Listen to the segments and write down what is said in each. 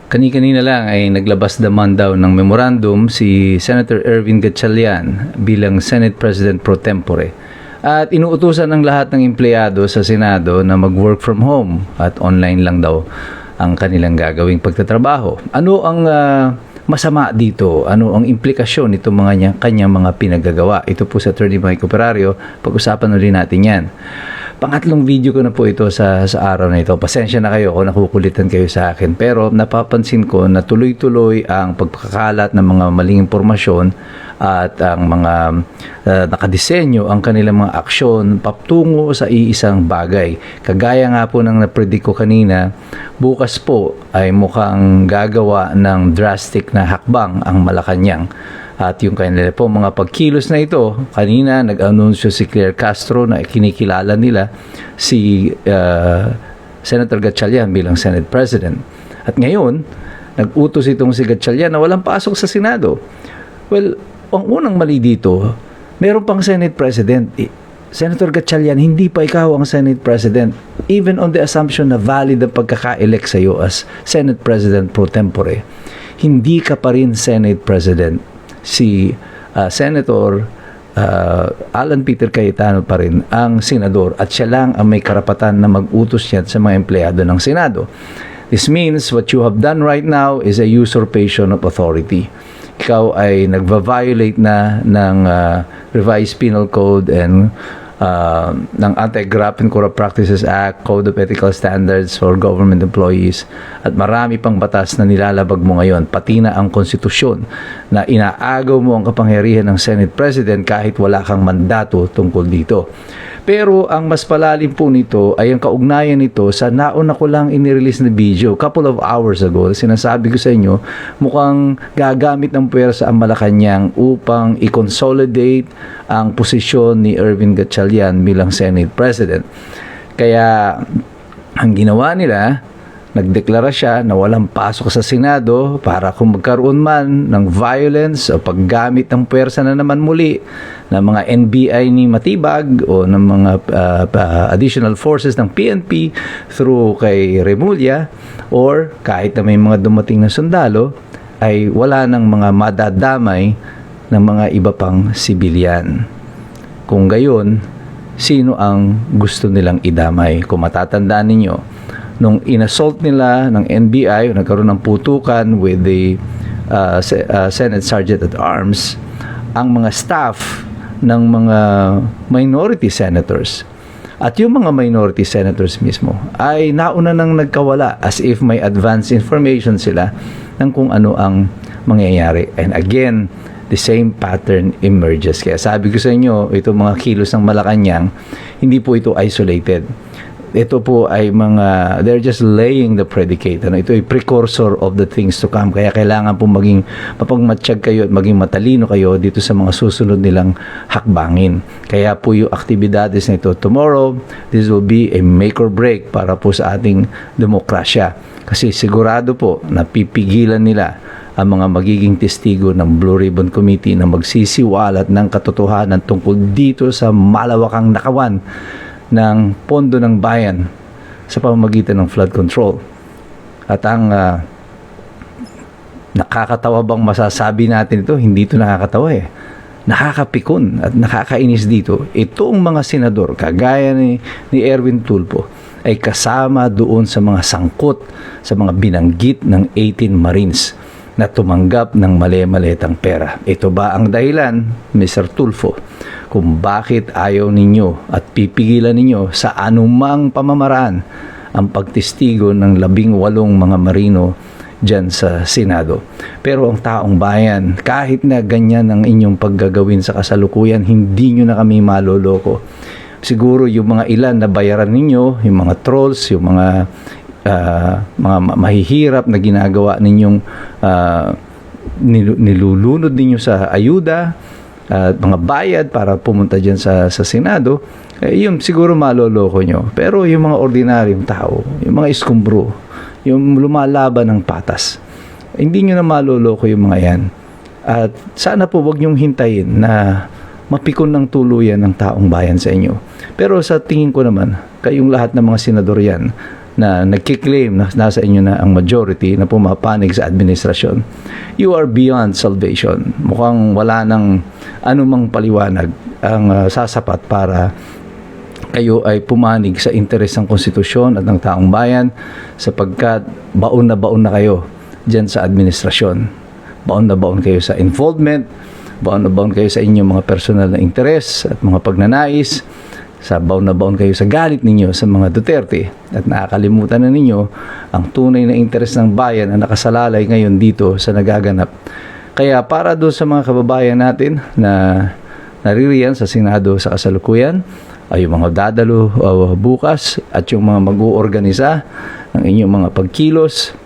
Kani-kanina lang ay naglabas naman daw ng memorandum si Senator Erwin Gatchalian bilang Senate President pro tempore. At inuutusan ng lahat ng empleyado sa Senado na mag-work from home at online lang daw ang kanilang gagawing pagtatrabaho. Ano ang masama dito? Ano ang implikasyon nito kanyang mga pinagagawa? Ito po sa Attorney Mike Operario, pag-usapan ulit natin yan. Pangatlong video ko na po ito sa araw na ito. Pasensya na kayo kung nakukulitan kayo sa akin. Pero napapansin ko na tuloy-tuloy ang pagkakalat ng mga maling impormasyon at ang mga nakadisenyo ang kanilang mga aksyon patungo sa iisang bagay. Kagaya nga po ng napredict ko kanina, bukas po ay mukhang gagawa ng drastic na hakbang ang Malacanang. At yung kanila po mga pagkilos na ito, kanina nag-anunsyo si Claire Castro na kinikilala nila si Senator Gatchalian bilang Senate President. At ngayon, nag-utos itong si Gatchalian na walang pasok sa Senado. Well, ang unang mali dito, meron pang Senate President. Senator Gatchalian, hindi pa ikaw ang Senate President. Even on the assumption na valid ang pagkaka-elect sa iyo as Senate President pro tempore, hindi ka pa rin Senate President. Si Senator Alan Peter Cayetano pa rin ang senador at siya lang ang may karapatan na mag-utos yan sa mga empleyado ng Senado. This means what you have done right now is a usurpation of authority. Ikaw ay nagva-violate na ng Revised Penal Code and ng Anti-Graft and Corrupt Practices Act, Code of Ethical Standards for Government Employees at marami pang batas na nilalabag mo ngayon, pati na ang konstitusyon na inaagaw mo ang kapangyarihan ng Senate President kahit wala kang mandato tungkol dito. Pero ang mas palalim po nito ay ang kaugnayan nito sa nauna ko lang inirelease na video couple of hours ago. Sinasabi ko sa inyo, mukhang gagamit ng puwersa ang Malacanang upang i-consolidate ang posisyon ni Erwin Gatchalian bilang Senate President. Kaya ang ginawa nila, nagdeklara siya na walang pasok sa Senado para kung magkaroon man ng violence o paggamit ng puwersa na naman muli ng mga NBI ni Matibag o ng mga additional forces ng PNP through kay Remulla or kahit na may mga dumating na sundalo ay wala ng mga madadamay ng mga iba pang sibilyan. Kung gayon, sino ang gusto nilang idamay? Kung matatandaan ninyo, nung inassault nila ng NBI, nagkaroon ng putukan with the Senate Sergeant at Arms, ang mga staff ng mga minority senators at yung mga minority senators mismo ay nauna nang nagkawala as if may advance information sila ng kung ano ang mangyayari. And again, the same pattern emerges. Kaya sabi ko sa inyo, itong mga kilos ng Malacanang, hindi po ito isolated. Ito po ay they're just laying the predicate. Ito ay precursor of the things to come. Kaya kailangan po maging mapagmatsyag kayo at maging matalino kayo dito sa mga susunod nilang hakbangin. Kaya po yung aktibidades na ito tomorrow, this will be a make or break para po sa ating demokrasya. Kasi sigurado po na pipigilan nila ang mga magiging testigo ng Blue Ribbon Committee na magsisiwalat ng katotohanan tungkol dito sa malawakang nakawan ng pondo ng bayan sa pamamagitan ng flood control. At ang nakakatawa bang masasabi natin ito? Hindi ito nakakatawa eh. Nakakapikon at nakakainis dito. Itong mga senador, kagaya ni Erwin Tulfo, ay kasama doon sa mga sangkot, sa mga binanggit ng 18 Marines na tumanggap ng mali-malitang pera. Ito ba ang dahilan, Mr. Tulfo, kung bakit ayaw ninyo at pipigilan ninyo sa anumang pamamaraan ang pagtestigo ng 18 mga marino dyan sa Senado? Pero ang taong bayan, kahit na ganyan ang inyong paggagawin sa kasalukuyan, hindi nyo na kami maloloko. Siguro yung mga ilan na bayaran ninyo, yung mga trolls, yung mga mahihirap na ginagawa ninyong nilulunod ninyo sa ayuda at mga bayad para pumunta dyan sa Senado, yun siguro maloloko nyo. Pero yung mga ordinaryong tao, yung mga iskumbro, yung lumalaban ng patas, hindi nyo na maloloko yung mga yan. At sana po wag nyong hintayin na mapikon ng tuluyan ng taong bayan sa inyo. Pero sa tingin ko naman, kayong lahat ng mga senador yan, na nagkiklaim na nasa inyo na ang majority na pumapanig sa administrasyon, you are beyond salvation. Mukhang wala nang anumang paliwanag ang sasapat para kayo ay pumanig sa interes ng konstitusyon at ng taong bayan, sapagkat baon na kayo dyan sa administrasyon. Baon na baon kayo sa involvement, baon na baon kayo sa inyong mga personal na interes at mga pagnanais, baon na baon kayo sa galit ninyo sa mga Duterte, at nakakalimutan na ninyo ang tunay na interes ng bayan na nakasalalay ngayon dito sa nagaganap. Kaya para doon sa mga kababayan natin na naririyan sa Senado sa kasalukuyan, ay yung mga dadalo bukas at yung mga mag-uorganisa ng inyong mga pagkilos,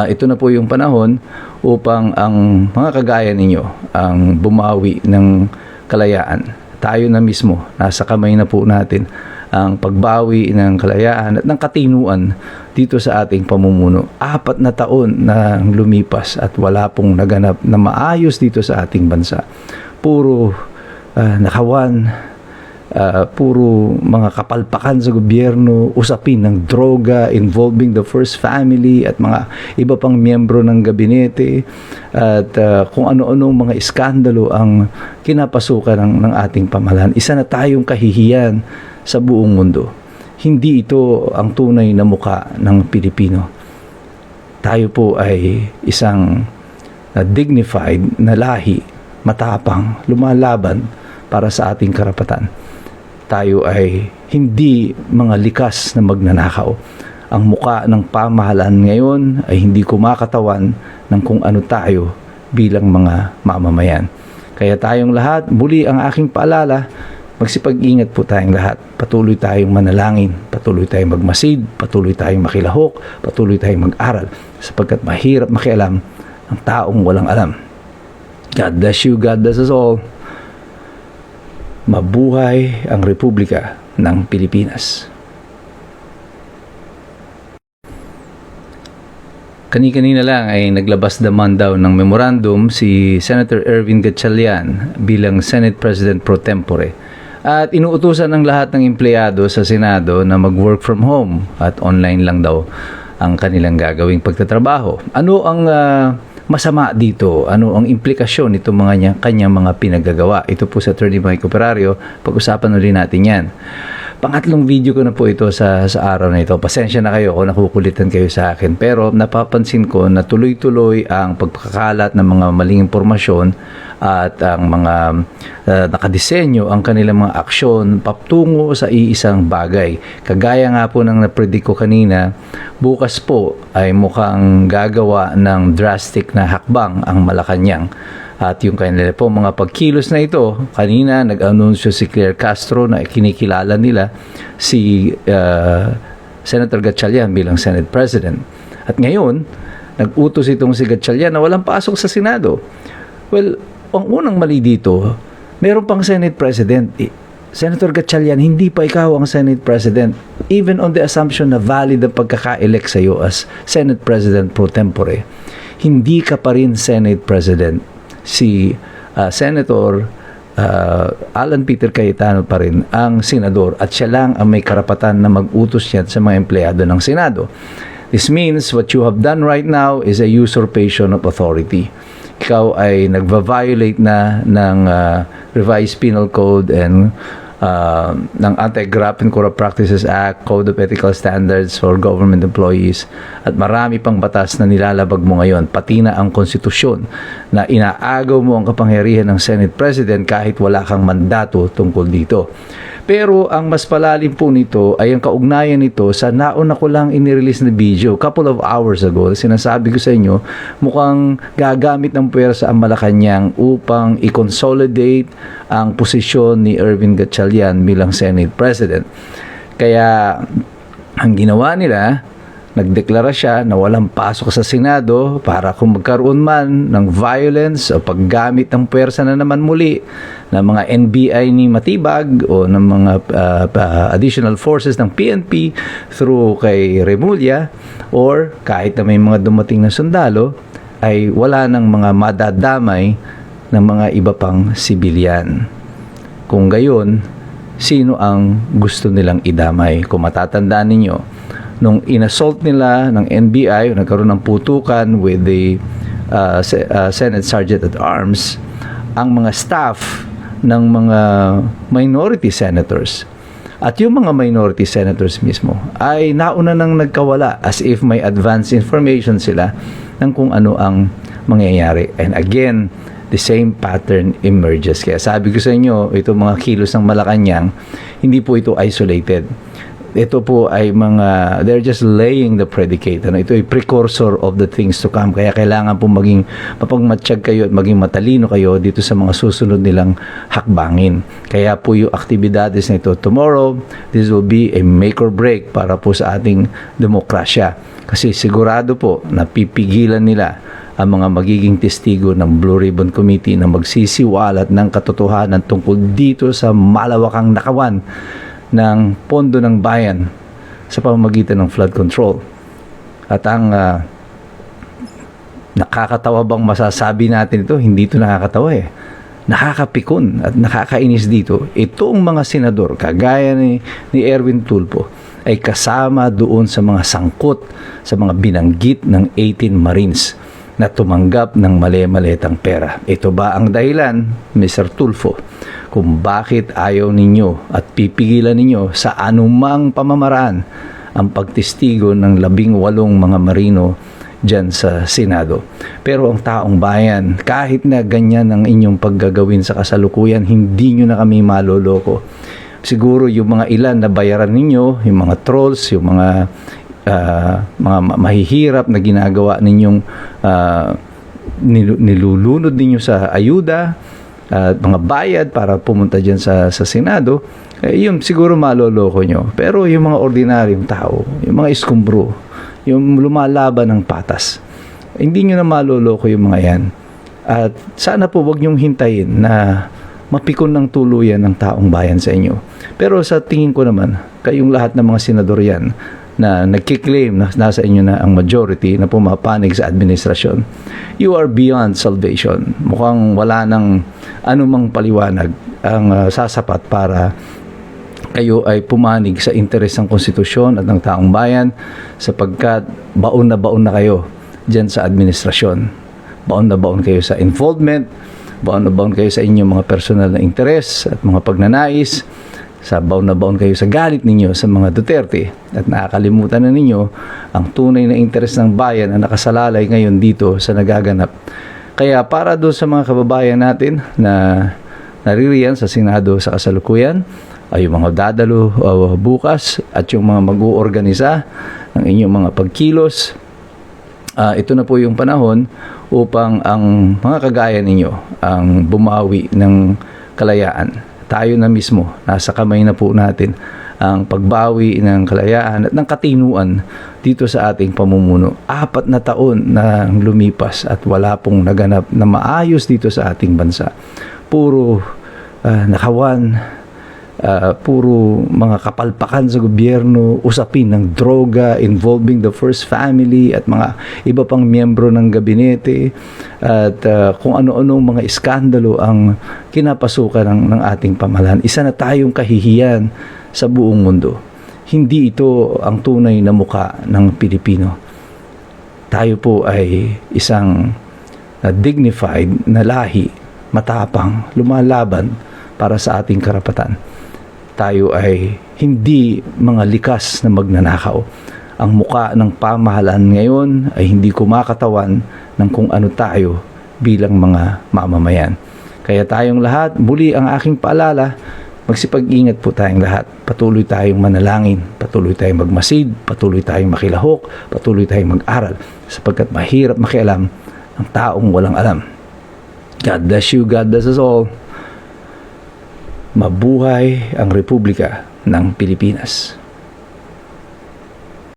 ito na po yung panahon upang ang mga kagaya ninyo ang bumawi ng kalayaan. Tayo na mismo, nasa kamay na po natin ang pagbawi ng kalayaan at ng katinuan dito sa ating pamumuno. 4 na taon na lumipas at wala pong naganap na maayos dito sa ating bansa. Puro nakawan, puro mga kapalpakan sa gobyerno, usapin ng droga involving the first family at mga iba pang miyembro ng gabinete, at kung ano-anong mga iskandalo ang kinapasukan ng ating pamahalaan. Isa na tayong kahihiyan sa buong mundo. Hindi ito ang tunay na muka ng Pilipino. Tayo po ay isang dignified na lahi, matapang, lumalaban para sa ating karapatan. Tayo ay hindi mga likas na magnanakaw. Ang muka ng pamahalaan ngayon ay hindi kumakatawan ng kung ano tayo bilang mga mamamayan. Kaya tayong lahat, muli ang aking paalala, magsipag-ingat po tayong lahat. Patuloy tayong manalangin, patuloy tayong magmasid, patuloy tayong makilahok, patuloy tayong mag-aral, sapagkat mahirap makialam ang taong walang alam. God bless you, God bless us all. Mabuhay ang Republika ng Pilipinas. Kani-kanina lang ay naglabas naman daw ng memorandum si Senator Ervin Gatchalian bilang Senate President pro tempore, at inuutusan ng lahat ng empleyado sa Senado na mag-work from home at online lang daw ang kanilang gagawing pagtatrabaho. Ano ang masama dito? Ano ang implikasyon nito kanyang mga pinagagawa? Ito po sa Attorney Mike Operario, pag-usapan ulit natin yan. Pangatlong video ko na po ito sa araw na ito. Pasensya na kayo kung nakukulitan kayo sa akin, pero napapansin ko na tuloy-tuloy ang pagkakalat ng mga maling impormasyon at ang mga nakadisenyo ang kanilang mga aksyon patungo sa iisang bagay. Kagaya nga po ng napredict ko kanina, bukas po ay mukhang gagawa ng drastic na hakbang ang Malacanang. At yung kanila po mga pagkilos na ito, kanina nag-anunsyo si Claire Castro na kinikilala nila si Senator Gatchalian bilang Senate President. At ngayon, nag-utos itong si Gatchalian na walang pasok sa Senado. Well, ang unang mali dito, meron pang Senate President. Senator Gatchalian, hindi pa ikaw ang Senate President. Even on the assumption na valid ang pagkaka-elect sa iyo as Senate President pro tempore, hindi ka pa rin Senate President. Si Senator Alan Peter Cayetano pa rin ang senador, at siya lang ang may karapatan na mag-utos niyan sa mga empleyado ng Senado. This means what you have done right now is a usurpation of authority. Ikaw ay nagva-violate na ng Revised Penal Code and ng Anti-Graft and Corrupt Practices Act, Code of Ethical Standards for Government Employees, at marami pang batas na nilalabag mo ngayon, pati na ang konstitusyon na inaagaw mo ang kapangyarihan ng Senate President kahit wala kang mandato tungkol dito. Pero ang mas palalim po nito ay ang kaugnayan nito sa nauna ko lang inirelease na video couple of hours ago. Sinasabi ko sa inyo, mukhang gagamit ng puwersa ang Malacanang upang i-consolidate ang posisyon ni Ervin Gatchalian bilang Senate President. Kaya ang ginawa nila, nagdeklara siya na walang pasok sa Senado para kung magkaroon man ng violence o paggamit ng puwersa na naman muli ng mga NBI ni Matibag o ng mga additional forces ng PNP through kay Remulla, or kahit na may mga dumating na sundalo, ay wala ng mga madadamay ng mga iba pang sibilyan. Kung gayon, sino ang gusto nilang idamay? Kung matatandaan ninyo, nung inassault nila ng NBI, nagkaroon ng putukan with the Senate Sergeant at Arms, ang mga staff ng mga minority senators. At yung mga minority senators mismo ay nauna nang nagkawala as if may advance information sila ng kung ano ang mangyayari. And again, the same pattern emerges. Kaya sabi ko sa inyo, itong mga kilos ng Malacanang, hindi po ito isolated. Ito po ay they're just laying the predicate. Ito ay precursor of the things to come. Kaya kailangan po maging mapagmatsyag kayo at maging matalino kayo dito sa mga susunod nilang hakbangin. Kaya po yung aktibidades na ito tomorrow, this will be a make or break para po sa ating demokrasya. Kasi sigurado po na pipigilan nila ang mga magiging testigo ng Blue Ribbon Committee na magsisiwalat ng katotohanan tungkol dito sa malawakang nakawan ng pondo ng bayan sa pamamagitan ng flood control. At ang nakakatawa bang masasabi natin ito? Hindi ito nakakatawa eh. Nakakapikon at nakakainis dito. Itong mga senador, kagaya ni Erwin Tulfo, ay kasama doon sa mga sangkot, sa mga binanggit ng 18 Marines na tumanggap ng mali-malitang pera. Ito ba ang dahilan, Mr. Tulfo, kung bakit ayaw ninyo at pipigilan ninyo sa anumang pamamaraan ang pagtestigo ng 18 mga marino dyan sa Senado? Pero ang taong bayan, kahit na ganyan ang inyong paggagawin sa kasalukuyan, hindi nyo na kami maloloko. Siguro yung mga ilan na bayaran ninyo, yung mga trolls, yung mga mahihirap na ginagawa ninyong nilulunod ninyo sa ayuda at mga bayad para pumunta dyan sa Senado, yun siguro maloloko nyo. Pero yung mga ordinaryong tao, yung mga iskumbro, yung lumalaban ng patas, hindi nyo na maloloko yung mga yan. At sana po wag nyong hintayin na mapikon ng tuluyan ng taong bayan sa inyo. Pero sa tingin ko naman, kayong lahat ng mga senador yan na nagkiklaim na nasa inyo na ang majority na pumapanig sa administrasyon, you are beyond salvation. Mukhang wala nang anumang paliwanag ang sasapat para kayo ay pumanig sa interes ng konstitusyon at ng taong bayan, sapagkat baon na kayo dyan sa administrasyon. Baon na baon kayo sa involvement, baon na baon kayo sa inyong mga personal na interes at mga pagnanais, sa baon na baon kayo sa galit ninyo sa mga Duterte, at nakakalimutan na ninyo ang tunay na interes ng bayan na nakasalalay ngayon dito sa nagaganap. Kaya para doon sa mga kababayan natin na naririyan sa Senado sa kasalukuyan, ay yung mga dadalo bukas at yung mga mag-uorganisa ng inyong mga pagkilos, ito na po yung panahon upang ang mga kagaya ninyo ang bumawi ng kalayaan. Tayo na mismo, nasa kamay na po natin ang pagbawi ng kalayaan at ng katinuan dito sa ating pamumuno. 4 na taon na lumipas at wala pong naganap na maayos dito sa ating bansa. Puro nakawan, puro mga kapalpakan sa gobyerno, usapin ng droga involving the first family at mga iba pang miyembro ng gabinete, at kung ano-anong mga iskandalo ang kinapasukan ng ating pamahalaan. Isa na tayong kahihiyan sa buong mundo. Hindi ito ang tunay na muka ng Pilipino. Tayo po ay isang dignified na lahi, matapang, lumalaban para sa ating karapatan. Tayo ay hindi mga likas na magnanakaw. Ang muka ng pamahalaan ngayon ay hindi kumakatawan ng kung ano tayo bilang mga mamamayan. Kaya tayong lahat, muli ang aking paalala, magsipag-ingat po tayong lahat. Patuloy tayong manalangin, patuloy tayong magmasid, patuloy tayong makilahok, patuloy tayong mag-aral, sapagkat mahirap makialam ang taong walang alam. God bless you, God bless us all. Mabuhay ang Republika ng Pilipinas.